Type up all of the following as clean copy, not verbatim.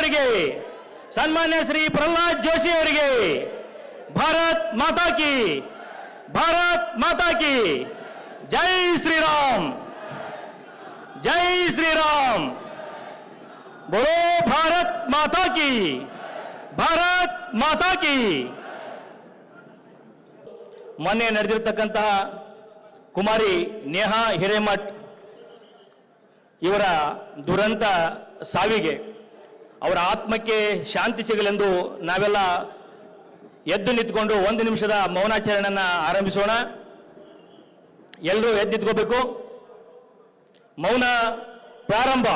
ಅವರಿಗೆ, ಸನ್ಮಾನ್ಯ ಶ್ರೀ ಪ್ರಹ್ಲಾದ್ ಜೋಶಿ ಅವರಿಗೆ ಭಾರತ್ ಮಾತಾ ಕಿ, ಭಾರತ್ ಮಾತಾ ಕಿ, ಜೈ ಶ್ರೀರಾಮ್, ಜೈ ಶ್ರೀರಾಮ್, ಬೋಲೋ ಭಾರತ್ ಮಾತಾ ಕಿ, ಭಾರತ್ ಮಾತಾ ಕಿ. ಮೊನ್ನೆ ನಡೆದಿರತಕ್ಕಂತಹ ಕುಮಾರಿ ನೇಹಾ ಹಿರೇಮಠ್ ಇವರ ದುರಂತ ಸಾವಿಗೆ ಅವರ ಆತ್ಮಕ್ಕೆ ಶಾಂತಿ ಸಿಗಲೆಂದು ನಾವೆಲ್ಲ ಎದ್ದು ನಿಂತುಕೊಂಡು 1 ನಿಮಿಷದ ಮೌನಾಚರಣೆಯನ್ನು ಆರಂಭಿಸೋಣ. ಎಲ್ಲರೂ ಎದ್ದು ನಿಂತ್ಕೋಬೇಕು. ಮೌನ ಪ್ರಾರಂಭ.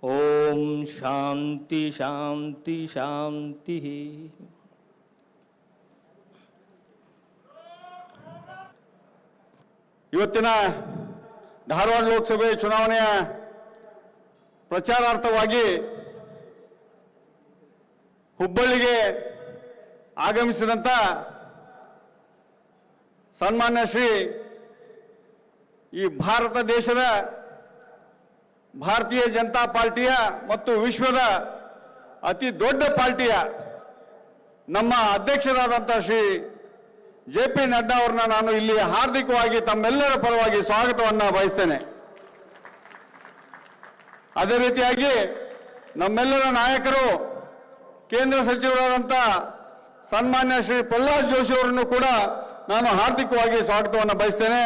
ಓಂ ಶಾಂತಿ ಶಾಂತಿ ಶಾಂತಿ. ಇವತ್ತಿನ ಧಾರವಾಡ ಲೋಕಸಭೆ ಚುನಾವಣೆಯ ಪ್ರಚಾರಾರ್ಥವಾಗಿ ಹುಬ್ಬಳ್ಳಿಗೆ ಆಗಮಿಸಿದಂಥ ಸನ್ಮಾನ್ಯ ಶ್ರೀ ಈ ಭಾರತ ದೇಶದ ಭಾರತೀಯ ಜನತಾ ಪಾರ್ಟಿಯ ಮತ್ತು ವಿಶ್ವದ ಅತಿ ದೊಡ್ಡ ಪಾರ್ಟಿಯ ನಮ್ಮ ಅಧ್ಯಕ್ಷರಾದಂಥ ಶ್ರೀ JP ನಡ್ಡಾ ಅವರನ್ನ ನಾನು ಇಲ್ಲಿ ಹಾರ್ದಿಕವಾಗಿ ತಮ್ಮೆಲ್ಲರ ಪರವಾಗಿ ಸ್ವಾಗತವನ್ನು ಬಯಸ್ತೇನೆ. ಅದೇ ರೀತಿಯಾಗಿ ನಮ್ಮೆಲ್ಲರ ನಾಯಕರು ಕೇಂದ್ರ ಸಚಿವರಾದಂಥ ಸನ್ಮಾನ್ಯ ಶ್ರೀ ಪ್ರಹ್ಲಾದ್ ಜೋಶಿ ಅವರನ್ನು ಕೂಡ ನಾನು ಹಾರ್ದಿಕವಾಗಿ ಸ್ವಾಗತವನ್ನು ಬಯಸ್ತೇನೆ.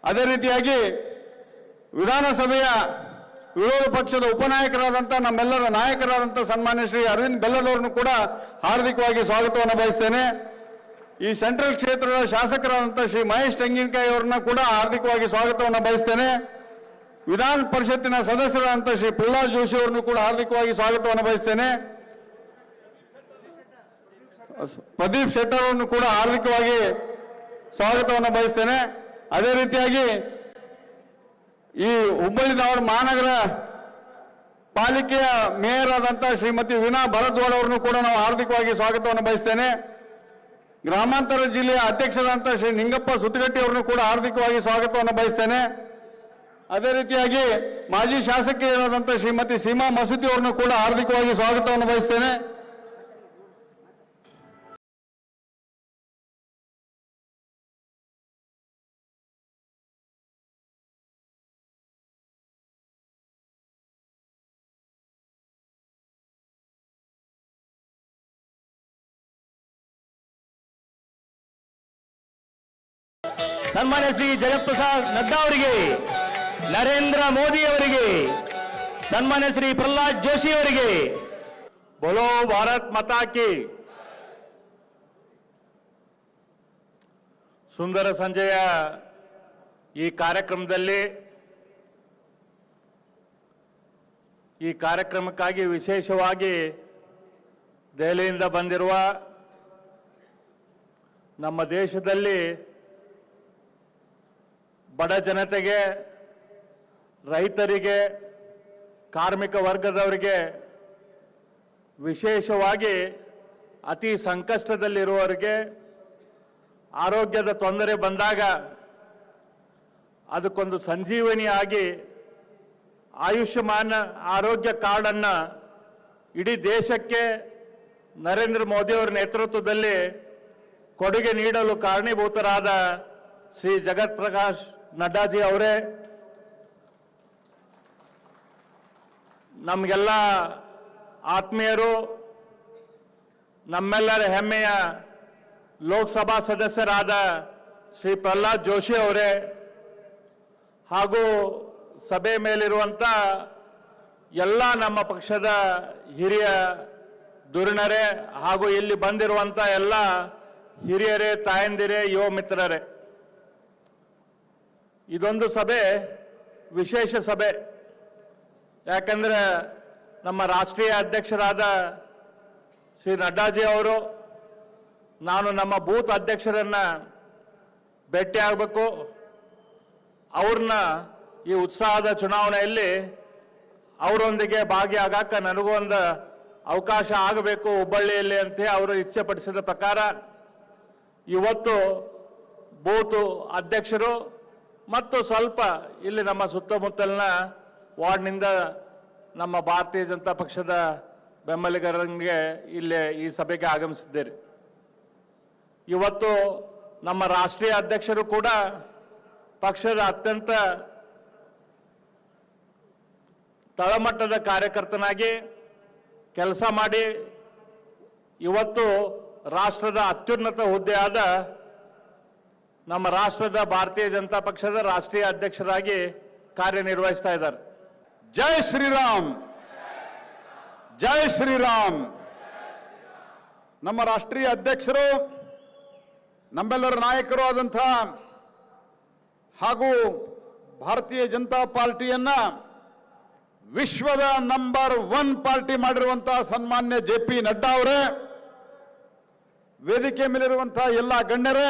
ಅದೇ ರೀತಿಯಾಗಿ ವಿಧಾನಸಭೆಯ ವಿರೋಧ ಪಕ್ಷದ ಉಪನಾಯಕರಾದಂಥ ನಮ್ಮೆಲ್ಲರ ನಾಯಕರಾದಂಥ ಸನ್ಮಾನ್ಯ ಶ್ರೀ ಅರವಿಂದ್ ಬೆಲ್ಲದವರನ್ನು ಕೂಡ ಹಾರ್ದಿಕವಾಗಿ ಸ್ವಾಗತವನ್ನು ಬಯಸ್ತೇನೆ. ಈ ಸೆಂಟ್ರಲ್ ಕ್ಷೇತ್ರದ ಶಾಸಕರಾದಂಥ ಶ್ರೀ ಮಹೇಶ್ ತೆಂಗಿನಕಾಯಿ ಅವರನ್ನ ಕೂಡ ಹಾರ್ದಿಕವಾಗಿ ಸ್ವಾಗತವನ್ನು ಬಯಸ್ತೇನೆ. ವಿಧಾನ ಪರಿಷತ್ತಿನ ಸದಸ್ಯರಾದಂಥ ಶ್ರೀ ಪ್ರಹ್ಲಾದ್ ಜೋಶಿ ಅವರನ್ನು ಕೂಡ ಹಾರ್ದಿಕವಾಗಿ ಸ್ವಾಗತವನ್ನು ಬಯಸ್ತೇನೆ. ಪ್ರದೀಪ್ ಶೆಟ್ಟರ್ ಅವರನ್ನು ಕೂಡ ಹಾರ್ದಿಕವಾಗಿ ಸ್ವಾಗತವನ್ನು ಬಯಸ್ತೇನೆ. ಅದೇ ರೀತಿಯಾಗಿ ಈ ಹುಬ್ಬಳ್ಳಿ ಧಾರವಾಡ ಮಹಾನಗರ ಪಾಲಿಕೆಯ ಮೇಯರ್ ಆದಂಥ ಶ್ರೀಮತಿ ವೀಣಾ ಭರದ್ವಾಡ್ ಅವರನ್ನು ಕೂಡ ನಾವು ಹಾರ್ದಿಕವಾಗಿ ಸ್ವಾಗತವನ್ನು ಬಯಸ್ತೇನೆ. ಗ್ರಾಮಾಂತರ ಜಿಲ್ಲೆಯ ಅಧ್ಯಕ್ಷರಾದಂಥ ಶ್ರೀ ನಿಂಗಪ್ಪ ಸುತ್ತಗಟ್ಟಿ ಅವರನ್ನು ಕೂಡ ಹಾರ್ದಿಕವಾಗಿ ಸ್ವಾಗತವನ್ನು ಬಯಸ್ತೇನೆ. ಅದೇ ರೀತಿಯಾಗಿ ಮಾಜಿ ಶಾಸಕಿಯರಾದಂಥ ಶ್ರೀಮತಿ ಸೀಮಾ ಮಸೂತಿ ಅವರನ್ನು ಕೂಡ ಹಾರ್ದಿಕವಾಗಿ ಸ್ವಾಗತವನ್ನು ಬಯಸ್ತೇನೆ. ಸನ್ಮಾನ್ಯ ಶ್ರೀ ಜಗತ್ಪ್ರಸಾದ್ ನಡ್ಡಾ ಅವರಿಗೆ, ನರೇಂದ್ರ ಮೋದಿ ಅವರಿಗೆ, ಸನ್ಮಾನ್ಯ ಶ್ರೀ ಪ್ರಹ್ಲಾದ್ ಜೋಶಿ ಅವರಿಗೆ ಬೋಲೋ ಭಾರತ್ ಮಾತಾ ಕಿ. ಸುಂದರ ಸಂಜೆಯ ಈ ಕಾರ್ಯಕ್ರಮಕ್ಕಾಗಿ ವಿಶೇಷವಾಗಿ ದೆಹಲಿಯಿಂದ ಬಂದಿರುವ ನಮ್ಮ ದೇಶದಲ್ಲಿ ಬಡ ಜನತೆಗೆ, ರೈತರಿಗೆ, ಕಾರ್ಮಿಕ ವರ್ಗದವರಿಗೆ, ವಿಶೇಷವಾಗಿ ಅತಿ ಸಂಕಷ್ಟದಲ್ಲಿರುವವರಿಗೆ ಆರೋಗ್ಯದ ತೊಂದರೆ ಬಂದಾಗ ಅದಕ್ಕೊಂದು ಸಂಜೀವನಿಯಾಗಿ ಆಯುಷ್ಮಾನ್ ಆರೋಗ್ಯ ಕಾರ್ಡನ್ನು ಇಡೀ ದೇಶಕ್ಕೆ ನರೇಂದ್ರ ಮೋದಿಯವರ ನೇತೃತ್ವದಲ್ಲಿ ಕೊಡುಗೆ ನೀಡಲು ಕಾರಣೀಭೂತರಾದ ಶ್ರೀ ಜಗತ್ ಪ್ರಕಾಶ್ ನಡ್ಡಾಜಿ ಅವರೇ, ನಮಗೆಲ್ಲ ಆತ್ಮೀಯರು, ನಮ್ಮೆಲ್ಲರ ಹೆಮ್ಮೆಯ ಲೋಕಸಭಾ ಸದಸ್ಯರಾದ ಶ್ರೀ ಪ್ರಹ್ಲಾದ್ ಜೋಶಿ ಅವರೇ, ಹಾಗೂ ಸಭೆ ಮೇಲಿರುವಂಥ ಎಲ್ಲ ನಮ್ಮ ಪಕ್ಷದ ಹಿರಿಯ ಧುರೀಣರೇ ಹಾಗೂ ಇಲ್ಲಿ ಬಂದಿರುವಂಥ ಎಲ್ಲ ಹಿರಿಯರೇ, ತಾಯಂದಿರೇ, ಯುವ ಮಿತ್ರರೇ, ಇದೊಂದು ಸಭೆ ವಿಶೇಷ ಸಭೆ. ಯಾಕಂದರೆ ನಮ್ಮ ರಾಷ್ಟ್ರೀಯ ಅಧ್ಯಕ್ಷರಾದ ಶ್ರೀ ನಡ್ಡಾಜಿ ಅವರು ನಾನು ನಮ್ಮ ಬೂತ್ ಅಧ್ಯಕ್ಷರನ್ನ ಭೇಟಿ ಆಗಬೇಕು, ಅವ್ರನ್ನ ಈ ಉತ್ಸಾಹದ ಚುನಾವಣೆಯಲ್ಲಿ ಅವರೊಂದಿಗೆ ಭಾಗಿಯಾಗಕ್ಕೆ ನನಗೂ ಒಂದು ಅವಕಾಶ ಆಗಬೇಕು ಹುಬ್ಬಳ್ಳಿಯಲ್ಲಿ ಅಂತ ಅವರು ಇಚ್ಛೆ ಪಡಿಸಿದ ಪ್ರಕಾರ ಇವತ್ತು ಬೂತ್ ಅಧ್ಯಕ್ಷರು ಮತ್ತು ಸ್ವಲ್ಪ ಇಲ್ಲಿ ನಮ್ಮ ಸುತ್ತಮುತ್ತಲಿನ ವಾರ್ಡ್ನಿಂದ ನಮ್ಮ ಭಾರತೀಯ ಜನತಾ ಪಕ್ಷದ ಬೆಂಬಲಿಗರಿಗೆ ಇಲ್ಲಿ ಈ ಸಭೆಗೆ ಆಗಮಿಸಿದ್ದೇವೆ. ಇವತ್ತು ನಮ್ಮ ರಾಷ್ಟ್ರೀಯ ಅಧ್ಯಕ್ಷರು ಕೂಡ ಪಕ್ಷದ ಅತ್ಯಂತ ತಳಮಟ್ಟದ ಕಾರ್ಯಕರ್ತನಾಗಿ ಕೆಲಸ ಮಾಡಿ ಇವತ್ತು ರಾಷ್ಟ್ರದ ಅತ್ಯುನ್ನತ ಹುದ್ದೆಯಾದ ನಮ್ಮ ರಾಷ್ಟ್ರದ ಭಾರತೀಯ ಜನತಾ ಪಕ್ಷದ ರಾಷ್ಟ್ರೀಯ ಅಧ್ಯಕ್ಷರಾಗಿ ಕಾರ್ಯನಿರ್ವಹಿಸ್ತಾ ಇದ್ದಾರೆ. ಜೈ ಶ್ರೀರಾಮ್, ಜೈ ಶ್ರೀರಾಮ್. ನಮ್ಮ ರಾಷ್ಟ್ರೀಯ ಅಧ್ಯಕ್ಷರು, ನಮ್ಮೆಲ್ಲರ ನಾಯಕರು ಆದಂಥ ಹಾಗೂ ಭಾರತೀಯ ಜನತಾ ಪಾರ್ಟಿಯನ್ನ ವಿಶ್ವದ ನಂಬರ್ 1 ಪಾರ್ಟಿ ಮಾಡಿರುವಂತಹ ಸನ್ಮಾನ್ಯ JP ನಡ್ಡಾ ಅವರೇ, ವೇದಿಕೆ ಮೇಲಿರುವಂತಹ ಎಲ್ಲ ಗಣ್ಯರೇ,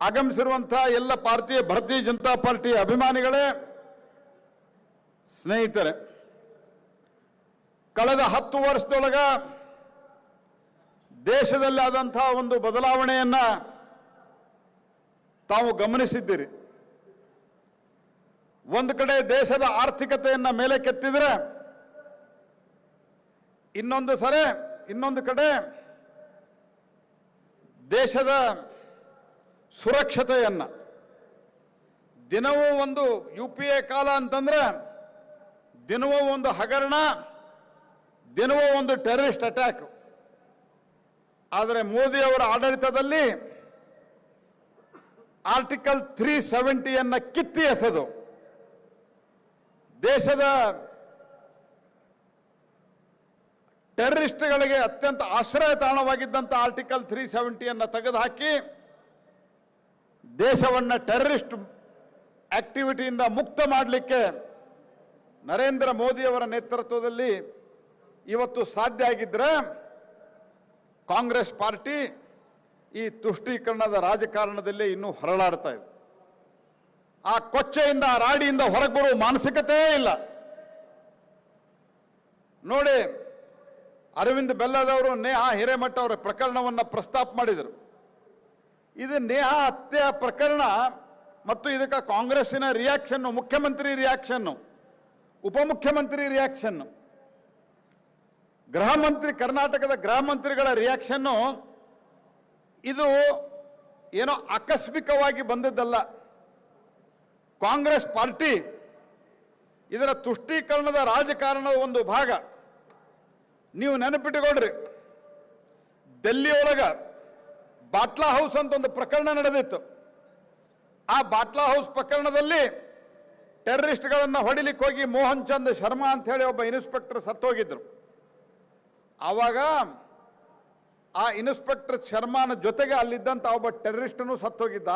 ಆಗಮಿಸಿರುವಂತಹ ಎಲ್ಲ ಭಾರತೀಯ ಜನತಾ ಪಾರ್ಟಿ ಅಭಿಮಾನಿಗಳೇ, ಸ್ನೇಹಿತರೆ, ಕಳೆದ 10 ವರ್ಷದೊಳಗ ದೇಶದಲ್ಲಿ ಆದಂತಹ ಒಂದು ಬದಲಾವಣೆಯನ್ನ ತಾವು ಗಮನಿಸಿದ್ದೀರಿ. ಒಂದು ಕಡೆ ದೇಶದ ಆರ್ಥಿಕತೆಯನ್ನ ಮೇಲೆ ಕೆತ್ತಿದ್ರೆ, ಇನ್ನೊಂದು ಕಡೆ ದೇಶದ ಸುರಕ್ಷತೆಯನ್ನ, ದಿನವೂ ಒಂದು UPA ಕಾಲ ಅಂತಂದ್ರೆ ದಿನವೂ ಒಂದು ಹಗರಣ, ದಿನವೂ ಒಂದು ಟೆರರಿಸ್ಟ್ ಅಟ್ಯಾಕ್. ಆದರೆ ಮೋದಿ ಅವರ ಆಡಳಿತದಲ್ಲಿ ಆರ್ಟಿಕಲ್ 370 ಕಿತ್ತಿ ಎಸೆದು ದೇಶದ ಟೆರರಿಸ್ಟ್ಗಳಿಗೆ ಅತ್ಯಂತ ಆಶ್ರಯ ತಾಣವಾಗಿದ್ದಂಥ ಆರ್ಟಿಕಲ್ 370 ತೆಗೆದುಹಾಕಿ ದೇಶವನ್ನು ಟೆರರಿಸ್ಟ್ ಆಕ್ಟಿವಿಟಿಯಿಂದ ಮುಕ್ತ ಮಾಡಲಿಕ್ಕೆ ನರೇಂದ್ರ ಮೋದಿ ಅವರ ನೇತೃತ್ವದಲ್ಲಿ ಇವತ್ತು ಸಾಧ್ಯ ಆಗಿದ್ರೆ, ಕಾಂಗ್ರೆಸ್ ಪಾರ್ಟಿ ಈ ತುಷ್ಟೀಕರಣದ ರಾಜಕಾರಣದಲ್ಲಿ ಇನ್ನೂ ಹೊರಳಾಡ್ತಾ ಇದೆ. ಆ ಕೊಚ್ಚೆಯಿಂದ, ಆ ರಾಡಿಯಿಂದ ಹೊರಗೆ ಬರುವ ಮಾನಸಿಕತೆಯೇ ಇಲ್ಲ. ನೋಡಿ, ಅರವಿಂದ್ ಬೆಲ್ಲದವರು ನೇಹಾ ಹಿರೇಮಠ ಅವರ ಪ್ರಕರಣವನ್ನು ಪ್ರಸ್ತಾಪ ಮಾಡಿದರು. ಇದು ನೇಹಾ ಹತ್ಯೆ ಪ್ರಕರಣ ಮತ್ತು ಇದಕ್ಕೆ ಕಾಂಗ್ರೆಸ್ಸಿನ ರಿಯಾಕ್ಷನ್, ಮುಖ್ಯಮಂತ್ರಿ ರಿಯಾಕ್ಷನ್, ಉಪಮುಖ್ಯಮಂತ್ರಿ ರಿಯಾಕ್ಷನ್, ಗೃಹ ಮಂತ್ರಿ, ಕರ್ನಾಟಕದ ಗೃಹ ಮಂತ್ರಿಗಳ ರಿಯಾಕ್ಷನ್ನು, ಇದು ಏನೋ ಆಕಸ್ಮಿಕವಾಗಿ ಬಂದದ್ದಲ್ಲ. ಕಾಂಗ್ರೆಸ್ ಪಾರ್ಟಿ ಇದರ ತುಷ್ಟೀಕರಣದ ರಾಜಕಾರಣದ ಒಂದು ಭಾಗ. ನೀವು ನೆನಪಿಟ್ಟುಕೊಡ್ರಿ, ಡೆಲ್ಲಿಯೊಳಗ ಬಾಟ್ಲಾ ಹೌಸ್ ಅಂತ ಒಂದು ಪ್ರಕರಣ ನಡೆದಿತ್ತು. ಆ ಬಾಟ್ಲಾ ಹೌಸ್ ಪ್ರಕರಣದಲ್ಲಿ ಟೆರರಿಸ್ಟ್ಗಳನ್ನು ಹೊಡಿಲಿಕ್ಕೆ ಹೋಗಿ ಮೋಹನ್ ಚಂದ್ ಶರ್ಮಾ ಅಂತ ಹೇಳಿ ಒಬ್ಬ ಇನ್ಸ್ಪೆಕ್ಟರ್ ಸತ್ತೋಗಿದ್ರು. ಆವಾಗ ಆ ಇನ್ಸ್ಪೆಕ್ಟರ್ ಶರ್ಮಾನ ಜೊತೆಗೆ ಅಲ್ಲಿದ್ದಂಥ ಒಬ್ಬ ಟೆರರಿಸ್ಟನು ಸತ್ತೋಗಿದ್ದ.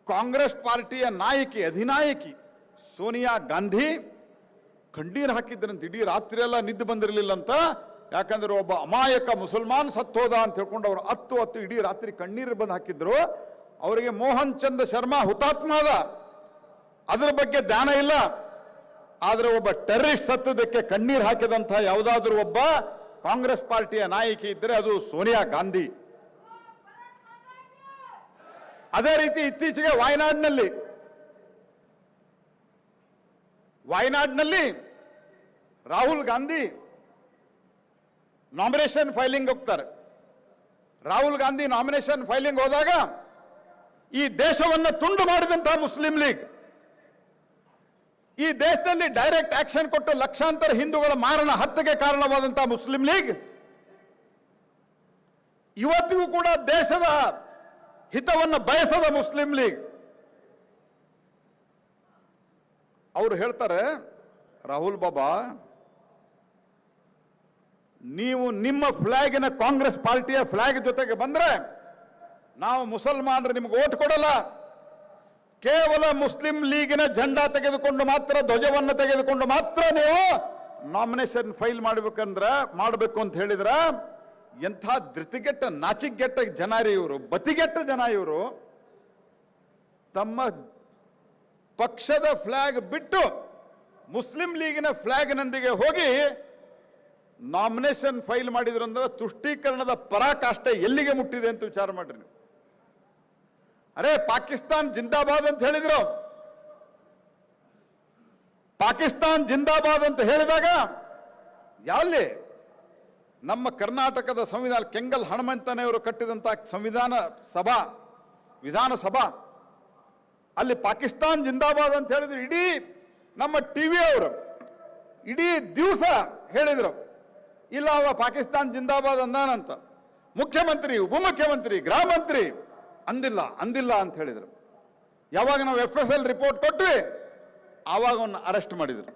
ಕಾಂಗ್ರೆಸ್ ಪಾರ್ಟಿಯ ನಾಯಕಿ, ಅಧಿನಾಯಕಿ ಸೋನಿಯಾ ಗಾಂಧಿ ಕಣ್ಣೀರು ಹಾಕಿದ್ರಂತ. ಇಡೀ ರಾತ್ರಿ ಎಲ್ಲ ನಿದ್ದೆ ಬಂದಿರಲಿಲ್ಲಂತ. ಯಾಕಂದ್ರೆ ಒಬ್ಬ ಅಮಾಯಕ ಮುಸಲ್ಮಾನ್ ಸತ್ತೋದ ಅಂತ ಹೇಳ್ಕೊಂಡು ಅವರು ಹತ್ತು ಇಡೀ ರಾತ್ರಿ ಕಣ್ಣೀರು ಬಂದು ಹಾಕಿದ್ರು. ಅವರಿಗೆ ಮೋಹನ್ ಚಂದ್ ಶರ್ಮಾ ಹುತಾತ್ಮದ ಅದರ ಬಗ್ಗೆ ಧ್ಯಾನ ಇಲ್ಲ. ಆದರೆ ಒಬ್ಬ ಟೆರರಿಸ್ಟ್ ಸತ್ತದಕ್ಕೆ ಕಣ್ಣೀರು ಹಾಕಿದಂಥ ಯಾವುದಾದ್ರೂ ಒಬ್ಬ ಕಾಂಗ್ರೆಸ್ ಪಾರ್ಟಿಯ ನಾಯಕಿ ಇದ್ದರೆ ಅದು ಸೋನಿಯಾ ಗಾಂಧಿ. ಅದೇ ರೀತಿ ಇತ್ತೀಚೆಗೆ ವಾಯ್ನಾಡ್ನಲ್ಲಿ ರಾಹುಲ್ ಗಾಂಧಿ ನಾಮಿನೇಷನ್ ಫೈಲಿಂಗ್ ಹೋಗ್ತಾರೆ. ರಾಹುಲ್ ಗಾಂಧಿ ನಾಮಿನೇಷನ್ ಫೈಲಿಂಗ್ ಹೋದಾಗ ಈ ದೇಶವನ್ನು ತುಂಡು ಮಾಡಿದಂತಹ ಮುಸ್ಲಿಂ ಲೀಗ್, ಈ ದೇಶದಲ್ಲಿ ಡೈರೆಕ್ಟ್ ಆಕ್ಷನ್ ಕೊಟ್ಟು ಲಕ್ಷಾಂತರ ಹಿಂದೂಗಳ ಮಾರಣ ಹತ್ಯೆಗೆ ಕಾರಣವಾದಂತಹ ಮುಸ್ಲಿಂ ಲೀಗ್ ಇವತ್ತಿಗೂ ಕೂಡ ದೇಶದ ಹಿತವನ್ನು ಬಯಸದ ಮುಸ್ಲಿಂ ಲೀಗ್. ಅವರು ಹೇಳ್ತಾರೆ, ರಾಹುಲ್ ಬಾಬಾ, ನೀವು ನಿಮ್ಮ ಫ್ಲಾಗಿನ ಕಾಂಗ್ರೆಸ್ ಪಾರ್ಟಿಯ ಫ್ಲಾಗ್ ಜೊತೆಗೆ ಬಂದ್ರೆ ನಾವು ಮುಸಲ್ಮಾನರು ನಿಮ್ಗೆ ಓಟ್ ಕೊಡಲ್ಲ. ಕೇವಲ ಮುಸ್ಲಿಂ ಲೀಗಿನ ಜೆಂಡಾ ತೆಗೆದುಕೊಂಡು ಮಾತ್ರ, ಧ್ವಜವನ್ನು ತೆಗೆದುಕೊಂಡು ಮಾತ್ರ ನೀವು ನಾಮಿನೇಷನ್ ಫೈಲ್ ಮಾಡಬೇಕು ಅಂತ ಹೇಳಿದ್ರ ಎಂಥ ಧೃತಿಗೆಟ್ಟ ನಾಚಿಗೆಟ್ಟ ಜನ ರೀ ಇವರು, ಬತಿಗೆಟ್ಟ ಜನ ಇವರು. ತಮ್ಮ ಪಕ್ಷದ ಫ್ಲಾಗ್ ಬಿಟ್ಟು ಮುಸ್ಲಿಂ ಲೀಗಿನ ಫ್ಲಾಗ್ನೊಂದಿಗೆ ಹೋಗಿ ನಾಮಿನೇಷನ್ ಫೈಲ್ ಮಾಡಿದ್ರು ಅಂದ್ರೆ ತುಷ್ಟೀಕರಣದ ಪರಾಕಾಷ್ಠೆ ಎಲ್ಲಿಗೆ ಮುಟ್ಟಿದೆ ಅಂತ ವಿಚಾರ ಮಾಡ್ರಿ ನೀವು. ಅರೆ ಪಾಕಿಸ್ತಾನ್ ಜಿಂದಾಬಾದ್ ಅಂತ ಹೇಳಿದ್ರು. ಪಾಕಿಸ್ತಾನ್ ಜಿಂದಾಬಾದ್ ಅಂತ ಹೇಳಿದಾಗ ಯಾವಲ್ಲಿ ನಮ್ಮ ಕರ್ನಾಟಕದ ಸಂವಿಧಾನ ಕೆಂಗಲ್ ಹನುಮಂತನೆಯವರು ಕಟ್ಟಿದಂತ ವಿಧಾನಸಭಾ ಅಲ್ಲಿ ಪಾಕಿಸ್ತಾನ್ ಜಿಂದಾಬಾದ್ ಅಂತ ಹೇಳಿದ್ರು. ಇಡೀ ನಮ್ಮ ಟಿವಿ ಅವರು ಇಡೀ ದಿವಸ ಹೇಳಿದ್ರು ಇಲ್ಲ ಅವ ಪಾಕಿಸ್ತಾನ್ ಜಿಂದಾಬಾದ್ ಅಂದಾನಂತ. ಮುಖ್ಯಮಂತ್ರಿ, ಉಪಮುಖ್ಯಮಂತ್ರಿ, ಗೃಹ ಮಂತ್ರಿ ಅಂದಿಲ್ಲ ಅಂತ ಹೇಳಿದ್ರು. ಯಾವಾಗ ನಾವು FSL ರಿಪೋರ್ಟ್ ಕೊಟ್ವಿ ಆವಾಗ ಅವನ್ನ ಅರೆಸ್ಟ್ ಮಾಡಿದ್ರು.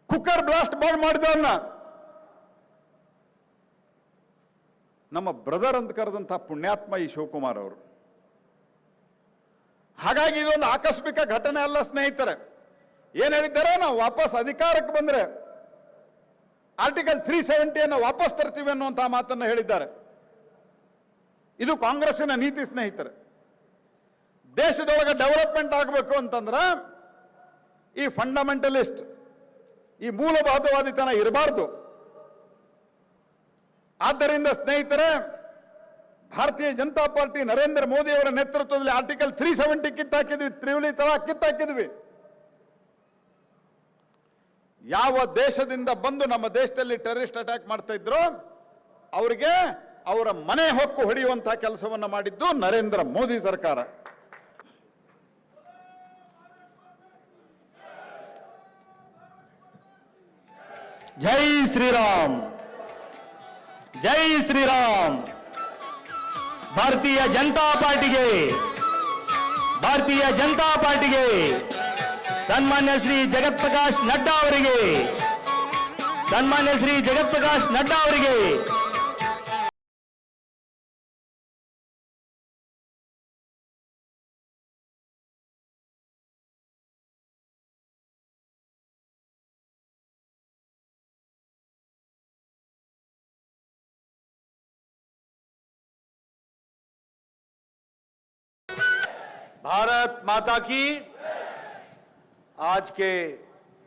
ಕುಕ್ಕರ್ ಬ್ಲಾಸ್ಟ್ ಮಾಡಿದವನ್ನ ನಮ್ಮ ಬ್ರದರ್ ಅಂತ ಕರೆದಂತಹ ಪುಣ್ಯಾತ್ಮ ಈ ಶಿವಕುಮಾರ್ ಅವರು. ಹಾಗಾಗಿ ಇದೊಂದು ಆಕಸ್ಮಿಕ ಘಟನೆ ಅಲ್ಲ ಸ್ನೇಹಿತರೆ. ಏನ್ ಹೇಳಿದ್ದಾರೆ, ನಾವು ವಾಪಸ್ ಅಧಿಕಾರಕ್ಕೆ ಬಂದ್ರೆ ಆರ್ಟಿಕಲ್ 370 ವಾಪಸ್ ತರ್ತೀವಿ ಅನ್ನುವಂತಹ ಮಾತನ್ನು ಹೇಳಿದ್ದಾರೆ. ಇದು ಕಾಂಗ್ರೆಸ್ಸಿನ ನೀತಿ ಸ್ನೇಹಿತರೆ. ದೇಶದೊಳಗೆ ಡೆವಲಪ್ಮೆಂಟ್ ಆಗಬೇಕು ಅಂತಂದ್ರೆ ಈ ಫಂಡಮೆಂಟಲಿಸ್ಟ್, ಈ ಮೂಲಭೂತವಾದಿತನ ಇರಬಾರ್ದು. ಆದ್ದರಿಂದ ಸ್ನೇಹಿತರೆ, ಭಾರತೀಯ ಜನತಾ ಪಾರ್ಟಿ ನರೇಂದ್ರ ಮೋದಿ ಅವರ ನೇತೃತ್ವದಲ್ಲಿ ಆರ್ಟಿಕಲ್ 370 ಕಿತ್ತಾಕಿದ್ವಿ, ತ್ರಿವಳಿ ತಲಾಖ್ ಕಿತ್ತಾಕಿದ್ವಿ. ಯಾವ ದೇಶದಿಂದ ಬಂದು ನಮ್ಮ ದೇಶದಲ್ಲಿ ಟೆರರಿಸ್ಟ್ ಅಟ್ಯಾಕ್ ಮಾಡ್ತಾ ಇದ್ರು ಅವರಿಗೆ ಅವರ ಮನೆ ಹೊಕ್ಕು ಹೊಡೆಯುವಂತಹ ಕೆಲಸವನ್ನ ಮಾಡಿದ್ದು ನರೇಂದ್ರ ಮೋದಿ ಸರ್ಕಾರ. ಜೈ ಶ್ರೀರಾಮ್, ಜೈ ಶ್ರೀರಾಮ್. ಭಾರತೀಯ ಜನತಾ ಪಾರ್ಟಿಗೆ ಸನ್ಮಾನ್ಯ ಶ್ರೀ ಜಗತ್ಪ್ರಕಾಶ್ ನಡ್ಡಾ ಅವರಿಗೆ, भारत माता की। आज के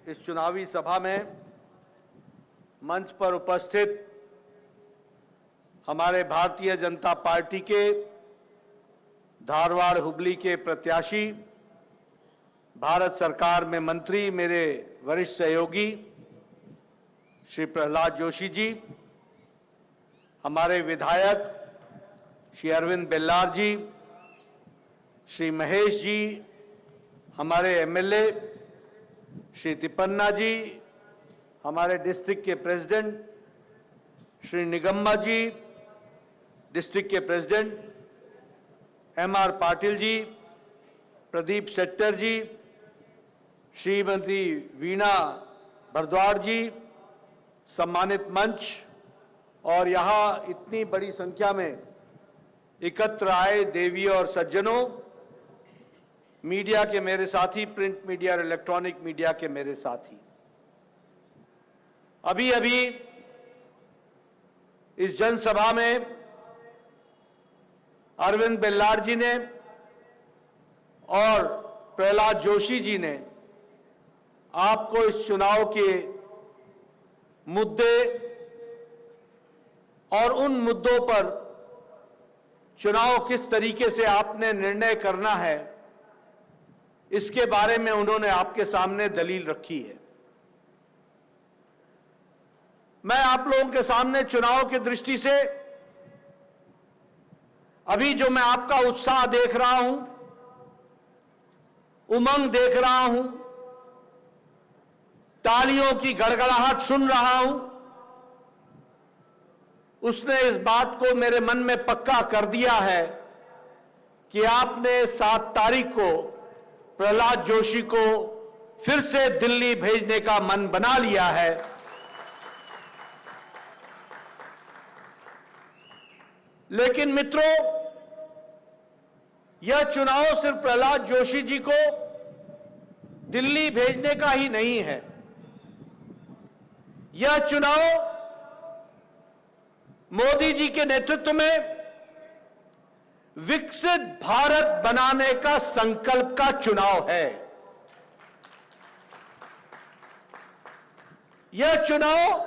इस चुनावी सभा में मंच पर उपस्थित हमारे भारतीय जनता पार्टी के धारवाड़ हुबली के प्रत्याशी, भारत सरकार में मंत्री, मेरे वरिष्ठ सहयोगी श्री प्रहलाद जोशी जी, हमारे विधायक श्री अरविंद बेल्लार जी, श्री महेश जी, हमारे MLA श्री तिपन्ना जी, हमारे डिस्ट्रिक्ट के प्रेसिडेंट श्री निगम्मा जी, डिस्ट्रिक्ट के प्रेसिडेंट MR पाटिल जी, प्रदीप शेट्टर जी, श्रीमती वीणा भरद्वाज जी, सम्मानित मंच और यहाँ इतनी बड़ी संख्या में एकत्र आए देवी और सज्जनों, मीडिया के मेरे साथी, प्रिंट मीडिया और इलेक्ट्रॉनिक मीडिया के मेरे साथी, अभी अभी इस जनसभा में अरविंद बेल्लार जी ने और प्रहलाद जोशी जी ने आपको इस चुनाव के मुद्दे और उन मुद्दों पर चुनाव किस तरीके से आपने निर्णय करना है, इसके बारे में उन्होंने आपके सामने दलील रखी है। मैं आप लोगों के सामने चुनाव की दृष्टि से अभी जो मैं आपका उत्साह देख रहा हूं, उमंग देख रहा हूं, तालियों की गड़गड़ाहट सुन रहा हूं, उसने इस बात को मेरे मन में पक्का कर दिया है कि आपने 7 तारीख को प्रहलाद जोशी को फिर से दिल्ली भेजने का मन बना लिया है। लेकिन मित्रों, यह चुनाव सिर्फ प्रहलाद जोशी जी को दिल्ली भेजने का ही नहीं है। यह चुनाव मोदी जी के नेतृत्व में विकसित भारत बनाने का संकल्प का चुनाव है। यह चुनाव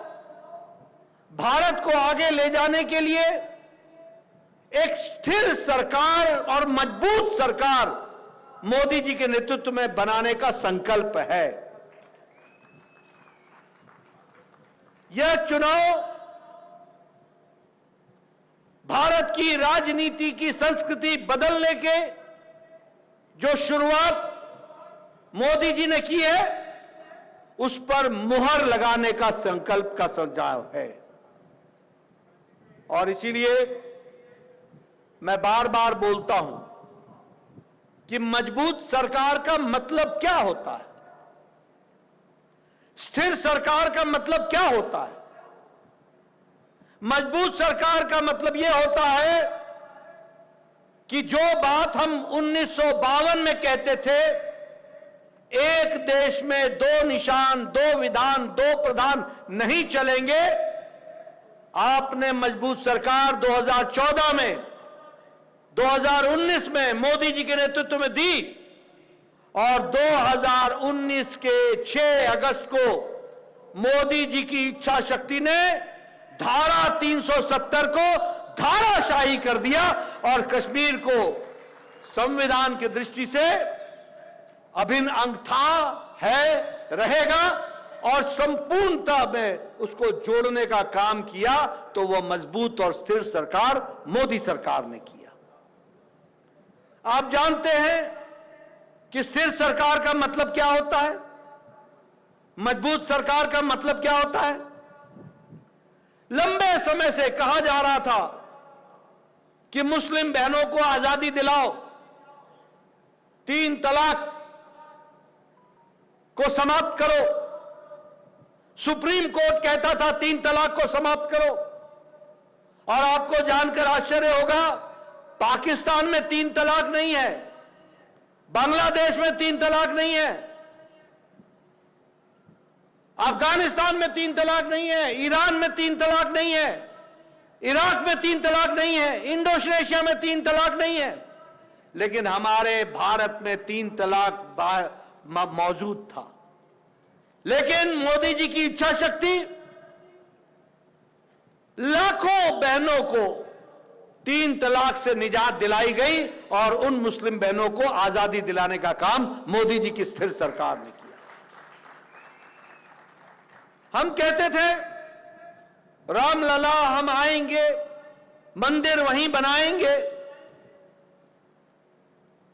भारत को आगे ले जाने के लिए एक स्थिर सरकार और मजबूत सरकार मोदी जी के नेतृत्व में बनाने का संकल्प है। यह चुनाव भारत की राजनीति की संस्कृति बदलने के जो शुरुआत मोदी जी ने की है, उस पर मुहर लगाने का संकल्प का सुझाव है। और इसीलिए मैं बार बार बोलता हूं कि मजबूत सरकार का मतलब क्या होता है, स्थिर सरकार का मतलब क्या होता है। मजबूत सरकार का मतलब यह होता है कि जो बात हम 1952 में कहते थे, एक देश में दो निशान, दो विधान, दो प्रधान नहीं चलेंगे, आपने मजबूत सरकार 2014 में, 2019 में मोदी जी के नेतृत्व में दी और 2019 के 6 अगस्त को मोदी जी की इच्छा शक्ति ने धारा 370 को धाराशाही कर दिया और कश्मीर को संविधान की दृष्टि से अभिन्न अंग था, है, रहेगा और संपूर्णता में उसको जोड़ने का काम किया। तो वह मजबूत और स्थिर सरकार मोदी सरकार ने किया। आप जानते हैं कि स्थिर सरकार का मतलब क्या होता है, मजबूत सरकार का मतलब क्या होता है। लंबे समय से कहा जा रहा था कि मुस्लिम बहनों को आजादी दिलाओ, 3 तलाक को समाप्त करो। सुप्रीम कोर्ट कहता था 3 तलाक को समाप्त करो। और आपको जानकर आश्चर्य होगा, पाकिस्तान में 3 तलाक नहीं है, बांग्लादेश में 3 तलाक नहीं है, अफगानिस्तान में 3 तलाक नहीं है, ईरान में 3 तलाक नहीं है, इराक में 3 तलाक नहीं है, इंडोनेशिया में 3 तलाक नहीं है, लेकिन हमारे भारत में 3 तलाक मौजूद था। लेकिन मोदी जी की इच्छा शक्ति लाखों बहनों को 3 तलाक से निजात दिलाई गई और उन मुस्लिम बहनों को आजादी दिलाने का काम मोदी जी की स्थिर सरकार ने किया। हम कहते थे रामलला हम आएंगे, मंदिर वहीं बनाएंगे।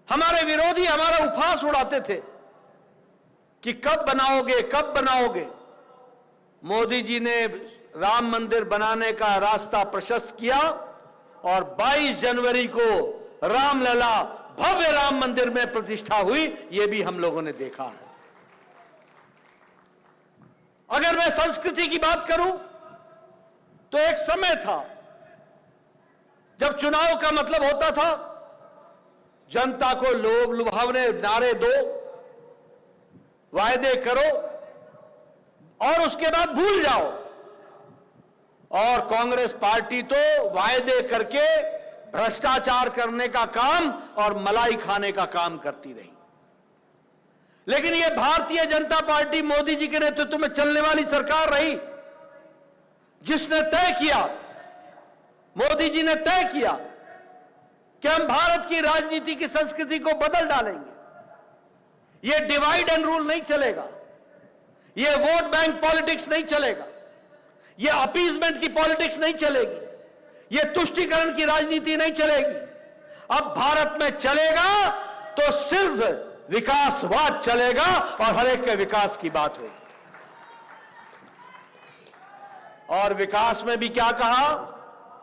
हमारे विरोधी हमारा उपहास उड़ाते थे कि कब बनाओगे, कब बनाओगे। मोदी जी ने राम मंदिर बनाने का रास्ता प्रशस्त किया और 22 जनवरी को रामलला भव्य राम मंदिर में प्रतिष्ठा हुई। यह भी हम लोगों ने देखा है। अगर मैं संस्कृति की बात करूं तो एक समय था जब चुनाव का मतलब होता था जनता को लोभ लुभावने नारे दो, वायदे करो और उसके बाद भूल जाओ। और कांग्रेस पार्टी तो वायदे करके भ्रष्टाचार करने का काम और मलाई खाने का काम करती रही। लेकिन यह भारतीय जनता पार्टी मोदी जी के नेतृत्व में चलने वाली सरकार रही जिसने तय किया, मोदी जी ने तय किया कि हम भारत की राजनीति की संस्कृति को बदल डालेंगे। यह डिवाइड एंड रूल नहीं चलेगा, यह वोट बैंक पॉलिटिक्स नहीं चलेगा, यह अपीजमेंट की पॉलिटिक्स नहीं चलेगी, यह तुष्टीकरण की राजनीति नहीं चलेगी। अब भारत में चलेगा तो सिर्फ विकासवाद चलेगा और हर एक के विकास की बात होगी। और विकास में भी क्या कहा,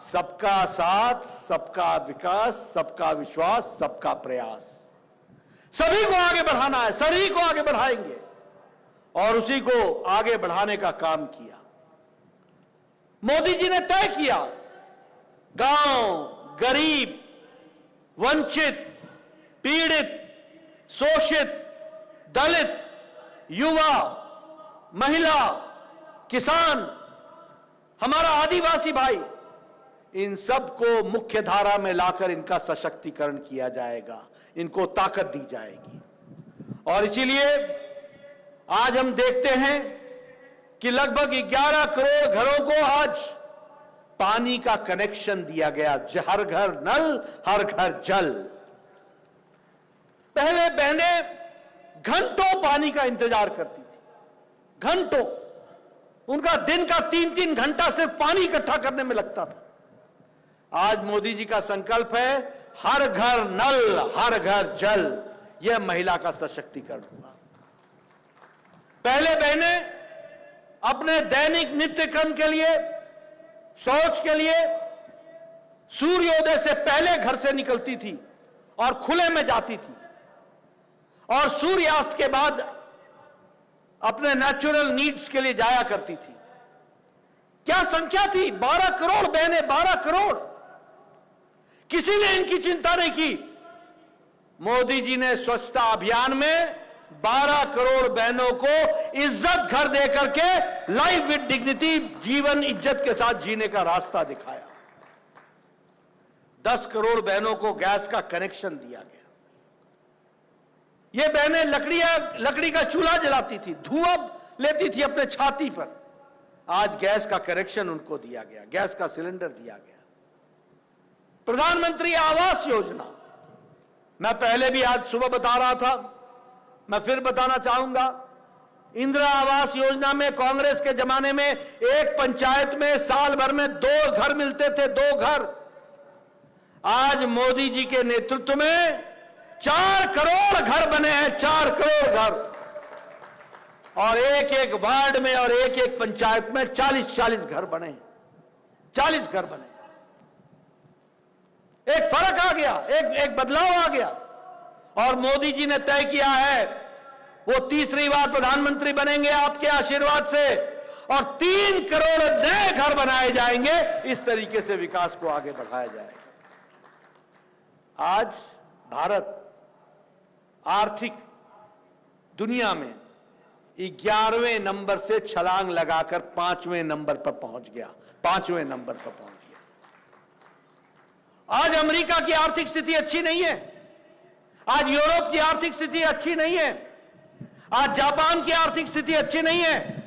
सबका साथ, सबका विकास, सबका विश्वास, सबका प्रयास। सभी को आगे बढ़ाना है, सभी को आगे बढ़ाएंगे और उसी को आगे बढ़ाने का काम किया। मोदी जी ने तय किया गांव, गरीब, वंचित, पीड़ित, शोषित, दलित, युवा, महिला, किसान, हमारा आदिवासी भाई, इन सब को मुख्य धारा में लाकर इनका सशक्तिकरण किया जाएगा, इनको ताकत दी जाएगी। और इसीलिए आज हम देखते हैं कि लगभग 11 करोड़ घरों को आज पानी का कनेक्शन दिया गया। हर घर नल, हर घर जल। पहले बहनें घंटों पानी का इंतजार करती थी, घंटों। उनका दिन का 3-3 घंटा सिर्फ पानी इकट्ठा करने में लगता था। आज मोदी जी का संकल्प है हर घर नल, हर घर जल। यह महिला का सशक्तिकरण हुआ। पहले बहनें अपने दैनिक नित्य क्रम के लिए, शौच के लिए सूर्योदय से पहले घर से निकलती थी और खुले में जाती थी, और सूर्यास्त के बाद अपने नेचुरल नीड्स के लिए जाया करती थी। क्या संख्या थी? 12 करोड़ बहनें, 12 करोड़। किसी ने इनकी चिंता नहीं की। मोदी जी ने स्वच्छता अभियान में 12 करोड़ बहनों को इज्जत घर दे करके लाइफ विद डिग्निटी, जीवन इज्जत के साथ जीने का रास्ता दिखाया। 10 करोड़ बहनों को गैस का कनेक्शन दिया गया। ये बहनें लकड़ी का चूल्हा जलाती थी, धुआं लेती थी अपने छाती पर। आज गैस का कनेक्शन उनको दिया गया, गैस का सिलेंडर दिया गया। प्रधानमंत्री आवास योजना, मैं पहले भी आज सुबह बता रहा था, मैं फिर बताना चाहूंगा। इंदिरा आवास योजना में कांग्रेस के जमाने में एक पंचायत में साल भर में 2 घर मिलते थे, 2 घर। आज मोदी जी के नेतृत्व में 4 करोड़ घर बने हैं, 4 करोड़ घर। और एक एक वार्ड में और एक एक पंचायत में 40-40 घर बने हैं, 40 घर बने। एक फर्क आ गया, एक बदलाव आ गया। और मोदी जी ने तय किया है वो तीसरी बार प्रधानमंत्री बनेंगे आपके आशीर्वाद से, और 3 करोड़ नए घर बनाए जाएंगे। इस तरीके से विकास को आगे बढ़ाया जाएगा। आज भारत आर्थिक दुनिया में 11वें नंबर से छलांग लगाकर 5वें नंबर पर पहुंच गया, 5वें नंबर पर पहुंच गया। आज अमेरिका की आर्थिक स्थिति अच्छी नहीं है, आज यूरोप की आर्थिक स्थिति अच्छी नहीं है, आज जापान की आर्थिक स्थिति अच्छी नहीं है,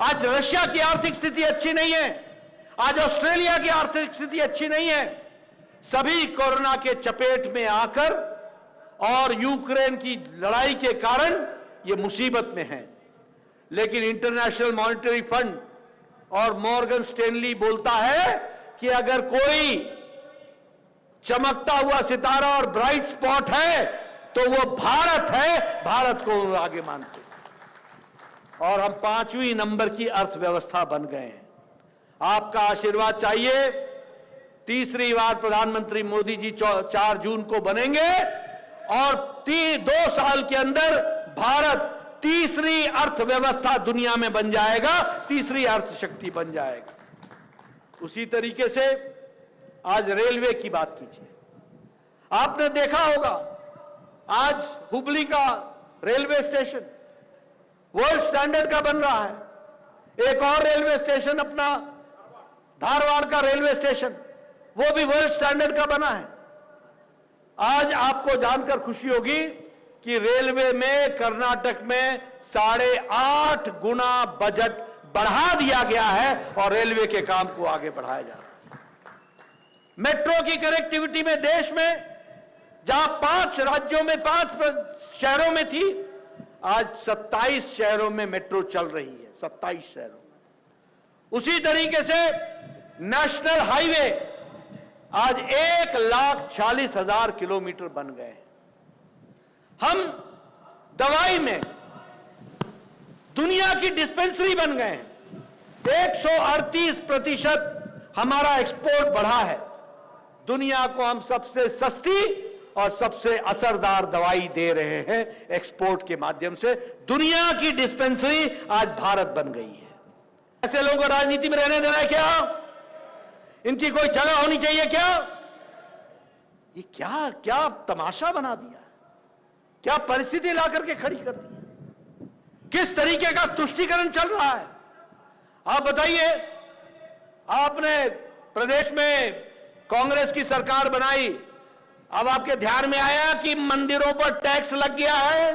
आज रशिया की आर्थिक स्थिति अच्छी नहीं है, आज ऑस्ट्रेलिया की आर्थिक स्थिति अच्छी नहीं है। सभी कोरोना के चपेट में आकर और यूक्रेन की लड़ाई के कारण ये मुसीबत में है। लेकिन इंटरनेशनल मॉनेटरी फंड और मॉर्गन स्टैनली बोलता है कि अगर कोई चमकता हुआ सितारा और ब्राइट स्पॉट है तो वो भारत है। भारत को आगे मानते हैं। और हम 5वीं नंबर की अर्थव्यवस्था बन गए हैं। आपका आशीर्वाद चाहिए। तीसरी बार प्रधानमंत्री मोदी जी 4 जून को बनेंगे और 2 साल के अंदर भारत तीसरी अर्थव्यवस्था दुनिया में बन जाएगा, तीसरी अर्थशक्ति बन जाएगा। उसी तरीके से आज रेलवे की बात कीजिए। आपने देखा होगा आज हुबली का रेलवे स्टेशन वर्ल्ड स्टैंडर्ड का बन रहा है। एक और रेलवे स्टेशन अपना धारवाड़ का रेलवे स्टेशन, वो भी वर्ल्ड स्टैंडर्ड का बना है। आज आपको जानकर खुशी होगी कि रेलवे में कर्नाटक में 8.5 गुना बजट बढ़ा दिया गया है और रेलवे के काम को आगे बढ़ाया जा रहा है। मेट्रो की कनेक्टिविटी में देश में जहां 5 राज्यों में 5 शहरों में थी, आज 27 शहरों में मेट्रो चल रही है, 27 शहरों में। उसी तरीके से नेशनल हाईवे आज 1,40,000 किलोमीटर बन गए हैं। हम दवाई में दुनिया की डिस्पेंसरी बन गए हैं। 138% हमारा एक्सपोर्ट बढ़ा है। दुनिया को हम सबसे सस्ती और सबसे असरदार दवाई दे रहे हैं एक्सपोर्ट के माध्यम से। दुनिया की डिस्पेंसरी आज भारत बन गई है। ऐसे लोगों को राजनीति में रहने देना है क्या? इनकी कोई जगह होनी चाहिए क्या? ये क्या क्या तमाशा बना दिया है, क्या परिस्थिति ला करके खड़ी कर दी है, किस तरीके का तुष्टीकरण चल रहा है। आप बताइए, आपने प्रदेश में कांग्रेस की सरकार बनाई, अब आपके ध्यान में आया कि मंदिरों पर टैक्स लग गया है?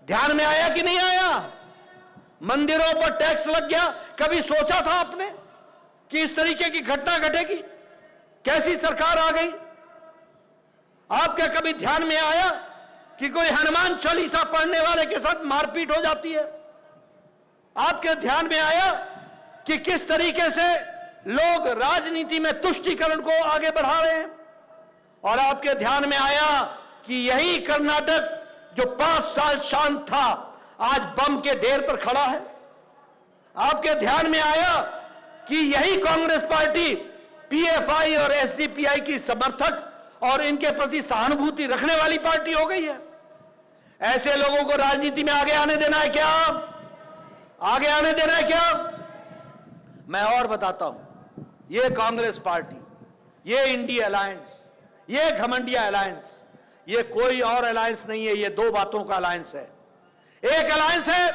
ध्यान में आया कि नहीं आया? मंदिरों पर टैक्स लग गया। कभी सोचा था आपने कि इस तरीके की घटना घटेगी? कैसी सरकार आ गई? आपके कभी ध्यान में आया कि कोई हनुमान चालीसा पढ़ने वाले के साथ मारपीट हो जाती है? आपके ध्यान में आया कि किस तरीके से लोग राजनीति में तुष्टीकरण को आगे बढ़ा रहे हैं? और आपके ध्यान में आया कि यही कर्नाटक जो 5 साल शांत था, आज बम के ढेर पर खड़ा है? आपके ध्यान में आया कि यही कांग्रेस पार्टी पीएफआई और एसडीपीआई की समर्थक और इनके प्रति सहानुभूति रखने वाली पार्टी हो गई है? ऐसे लोगों को राजनीति में आगे आने देना है क्या? आगे आने देना है क्या? मैं और बताता हूं, ये कांग्रेस पार्टी, ये इंडिया अलायंस, ये घमंडिया अलायंस, ये कोई और अलायंस नहीं है, ये 2 बातों का अलायंस है। एक अलायंस है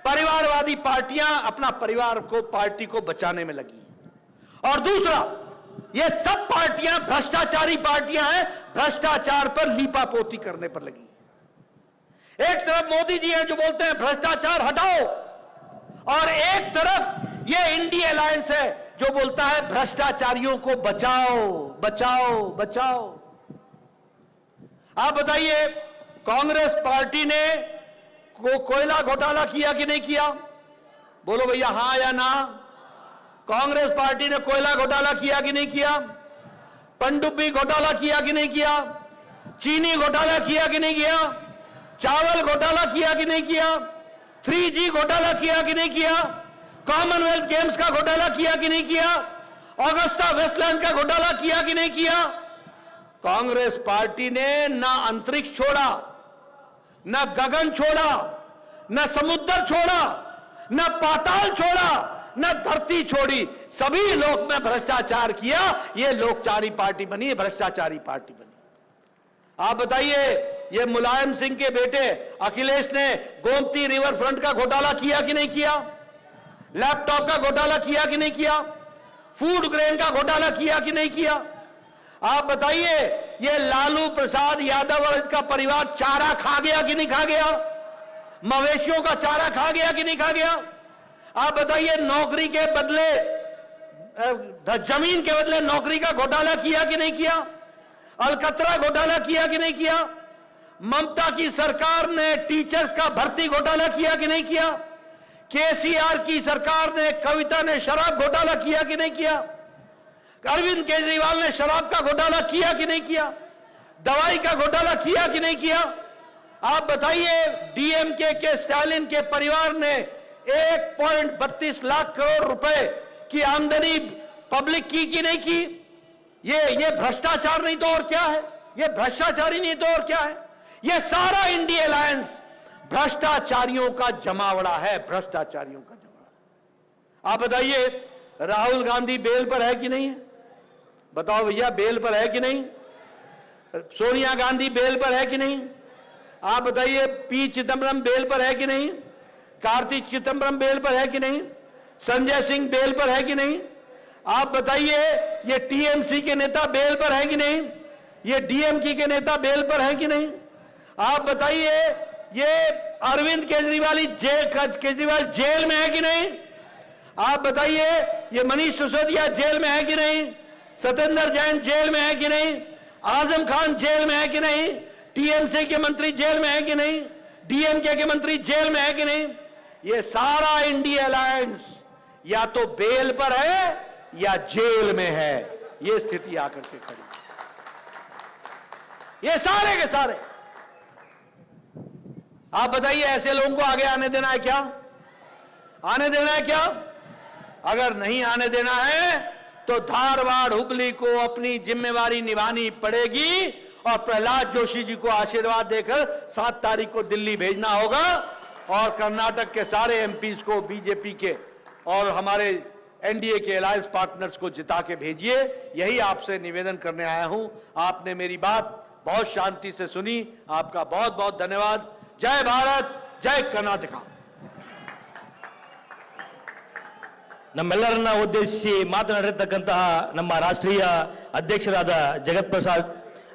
परिवारवादी पार्टियां अपना परिवार को, पार्टी को बचाने में लगी हैं, और दूसरा ये सब पार्टियां भ्रष्टाचारी पार्टियां हैं, भ्रष्टाचार पर लीपापोती करने पर लगी हैं। एक तरफ मोदी जी हैं जो बोलते हैं भ्रष्टाचार हटाओ, और एक तरफ ये इंडिया अलायंस है जो बोलता है भ्रष्टाचारियों को बचाओ बचाओ बचाओ। आप बताइए, कांग्रेस पार्टी ने कोयला घोटाला किया कि नहीं किया? बोलो भैया, हां या ना? कांग्रेस पार्टी ने कोयला घोटाला किया कि नहीं किया? पनडुब्बी घोटाला किया कि नहीं किया? चीनी घोटाला किया कि नहीं किया? चावल घोटाला किया कि नहीं किया? 3G घोटाला किया कि नहीं किया? कॉमनवेल्थ गेम्स का घोटाला किया कि नहीं किया? ऑगस्टा वेस्टलैंड का घोटाला किया कि नहीं किया? कांग्रेस पार्टी ने ना अंतरिक्ष छोड़ा, न गगन छोड़ा, न समुद्र छोड़ा, न पाताल छोड़ा, न धरती छोड़ी, सभी लोक में भ्रष्टाचार किया। ये लोकचारी पार्टी बनी है, भ्रष्टाचारी पार्टी बनी। आप बताइए, ये मुलायम सिंह के बेटे अखिलेश ने गोमती रिवर फ्रंट का घोटाला किया कि नहीं किया? लैपटॉप का घोटाला किया कि नहीं किया? फूड ग्रेन का घोटाला किया कि नहीं किया? आप बताइए, ये लालू प्रसाद यादव और इनका परिवार चारा खा गया कि नहीं खा गया? मवेशियों का चारा खा गया कि नहीं खा गया? आप बताइए, नौकरी के बदले, जमीन के बदले नौकरी का घोटाला किया कि नहीं किया? अलकतरा घोटाला किया कि नहीं किया? ममता की सरकार ने टीचर्स का भर्ती घोटाला किया कि नहीं किया? केसीआर की सरकार ने, कविता ने शराब घोटाला किया कि नहीं किया? अरविंद केजरीवाल ने शराब का घोटाला किया कि नहीं किया? दवाई का घोटाला किया कि नहीं किया? आप बताइए, डीएमके के स्टालिन के परिवार ने 1.32 लाख करोड़ रुपए की आमदनी पब्लिक की कि नहीं की? ये भ्रष्टाचार नहीं तो और क्या है? ये भ्रष्टाचारी नहीं तो और क्या है? ये सारा इंडिया अलायंस भ्रष्टाचारियों का जमावड़ा है, भ्रष्टाचारियों का जमावड़ा। आप बताइए, राहुल गांधी बेल पर है कि नहीं है? बताओ भैया, बेल पर है कि नहीं? सोनिया गांधी बेल पर है कि नहीं? आप बताइए, पी चिदम्बरम बेल पर है कि नहीं? कार्तिक चिदम्बरम बेल पर है कि नहीं? संजय सिंह बेल पर है कि नहीं? आप बताइए, ये टीएमसी के नेता बेल पर है कि नहीं? ये डीएमके के नेता बेल पर है कि नहीं? आप बताइए, ये अरविंद केजरीवाल जेल में है कि नहीं? आप बताइए, ये मनीष सिसोदिया जेल में है कि नहीं? सत्येंद्र जैन जेल में है कि नहीं? आजम खान जेल में है कि नहीं? टीएमसी के मंत्री जेल में है कि नहीं? डीएमके के मंत्री जेल में है कि नहीं? ये सारा इंडिया अलायंस या तो बेल पर है या जेल में है। ये स्थिति आकर के खड़ी, ये सारे के सारे। आप बताइए, ऐसे लोगों को आगे आने देना है क्या? आने देना है क्या? अगर नहीं आने देना है तो धारवाड़ हुबली को अपनी जिम्मेवारी निभानी पड़ेगी और प्रहलाद जोशी जी को आशीर्वाद देकर 7 तारीख को दिल्ली भेजना होगा और कर्नाटक के सारे एमपीज को बीजेपी के और हमारे एनडीए के अलायंस पार्टनर्स को जिता के भेजिए। यही आपसे निवेदन करने आया हूं। आपने मेरी बात बहुत शांति से सुनी, आपका बहुत बहुत धन्यवाद। जय भारत, जय कर्नाटका। ನಮ್ಮೆಲ್ಲರನ್ನ ಉದ್ದೇಶಿಸಿ ಮಾತನಾಡಿರ್ತಕ್ಕಂತಹ ನಮ್ಮ ರಾಷ್ಟ್ರೀಯ ಅಧ್ಯಕ್ಷರಾದ ಜಗತ್ ಪ್ರಸಾದ್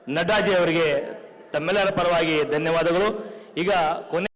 ನಡ್ಡಾಜಿ ಅವರಿಗೆ ತಮ್ಮೆಲ್ಲರ ಪರವಾಗಿ ಧನ್ಯವಾದಗಳು. ಈಗ ಕೊನೆ